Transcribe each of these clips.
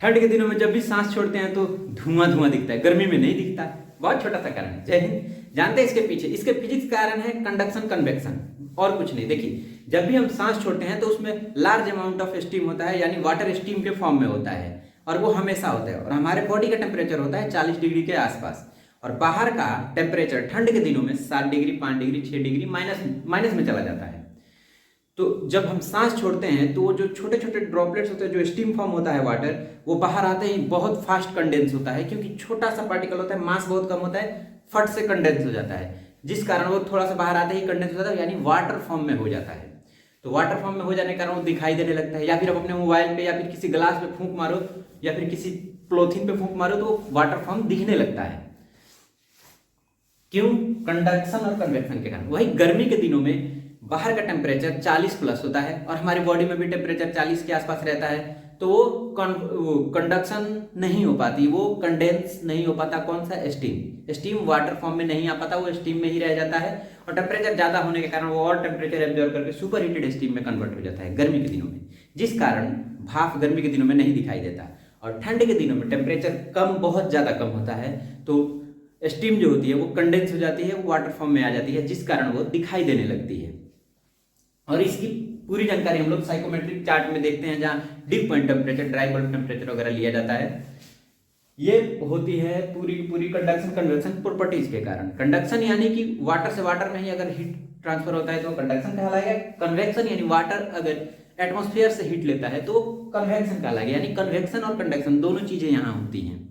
ठंड के दिनों में जब भी सांस छोड़ते हैं तो धुआं धुआं दिखता है, गर्मी में नहीं दिखता। बहुत छोटा सा कारण है। जय हिंद। जानते हैं इसके पीछे, इसके फिजिक्स कारण है कंडक्शन कन्वेक्शन, और कुछ नहीं। देखिए, जब भी हम सांस छोड़ते हैं तो उसमें लार्ज अमाउंट ऑफ स्टीम होता है, यानी वाटर स्टीम के फॉर्म में होता है, और वो हमेशा होता है। और हमारे बॉडी का टेम्परेचर होता है 40 डिग्री के आसपास, और बाहर का टेम्परेचर ठंड के दिनों में 7 डिग्री, 5 डिग्री, 6 डिग्री माइनस में चला जाता है। तो जब हम सांस छोड़ते हैं तो वो जो छोटे छोटे ड्रॉपलेट्स होते हैं, जो स्टीम फॉर्म होता है वाटर, वो बाहर आते ही बहुत फास्ट कंडेंस होता है, क्योंकि छोटा सा पार्टिकल होता है, मास बहुत कम होता है, फट से कंडेंस हो जाता है, जिस कारण वो थोड़ा सा बाहर आते ही कंडेंस हो जाता है, यानी वाटर फॉर्म में हो जाता है। तो वाटर फॉर्म में हो जाने के कारण वो दिखाई देने लगता है। या फिर आप अपने मोबाइल पे या फिर किसी ग्लास पे फूंक मारो या फिर किसी पॉलीथीन पे फूंक मारो तो वाटर फॉर्म दिखने लगता है। क्यों? कंडक्शन और कन्वेक्शन के कारण। वही गर्मी के दिनों में बाहर का टेम्परेचर 40 प्लस होता है और हमारी बॉडी में भी टेम्परेचर 40 के आसपास रहता है, तो वो कंडक्शन नहीं हो पाती, वो कंडेंस नहीं हो पाता। कौन सा? स्टीम वाटर फॉर्म में नहीं आ पाता, वो स्टीम में ही रह जाता है, और टेम्परेचर ज्यादा होने के कारण वो और टेम्परेचर एब्जॉर्ब करके सुपर हीटेड स्टीम में कन्वर्ट हो जाता है गर्मी के दिनों में, जिस कारण भाप गर्मी के दिनों में नहीं दिखाई देता। और ठंड के दिनों में टेम्परेचर बहुत ज्यादा कम होता है, तो स्टीम जो होती है वो कंडेंस हो जाती है, वो वाटर फॉर्म में आ जाती है, जिस कारण वो दिखाई देने लगती है। और इसकी पूरी जानकारी हम लोग साइकोमेट्रिक चार्ट में देखते हैं, जहाँ due point temperature, dry bulb temperature वगैरह लिया जाता है। ये होती है पूरी पूरी कंडक्शन कन्वेक्शन प्रॉपर्टीज के कारण। कंडक्शन यानी कि वाटर से वाटर में ही अगर हीट ट्रांसफर होता है तो कंडक्शन कहलाएगा। कन्वेक्शन यानी वाटर अगर एटमॉस्फेयर से हीट लेता है तो कन्वेक्शन कहलाएगा। यानी कन्वेक्शन और कंडक्शन दोनों चीजें यहाँ होती हैं।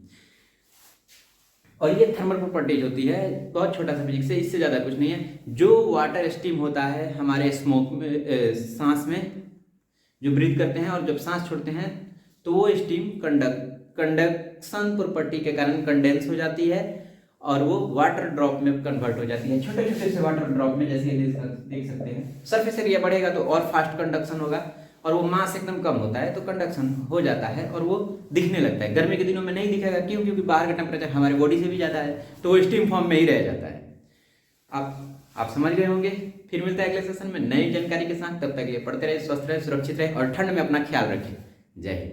और ये थर्मल प्रॉपर्टीज होती है, बहुत छोटा सा फिजिक्स है, इससे ज़्यादा कुछ नहीं है। जो वाटर स्टीम होता है हमारे स्मोक में, सांस में जो ब्रीथ करते हैं, और जब सांस छोड़ते हैं तो वो स्टीम कंडक्शन प्रॉपर्टी के कारण कंडेंस हो जाती है और वो वाटर ड्रॉप में कन्वर्ट हो जाती है, छोटे छोटे से वाटर ड्रॉप में। जैसे देख सकते हैं, सरफेस एरिया बढ़ेगा तो और फास्ट कंडक्शन होगा, और वो मास एकदम कम होता है तो कंडक्शन हो जाता है और वो दिखने लगता है। गर्मी के दिनों में नहीं दिखेगा, क्यों? क्योंकि बाहर का टेम्परेचर हमारे बॉडी से भी ज़्यादा है, तो वो स्टीम फॉर्म में ही रह जाता है। आप समझ गए होंगे। फिर मिलता है अगले सेशन में नई जानकारी के साथ। तब तक ये पढ़ते रहे, स्वस्थ रहे, सुरक्षित रहे और ठंड में अपना ख्याल रखें। जय हिंद।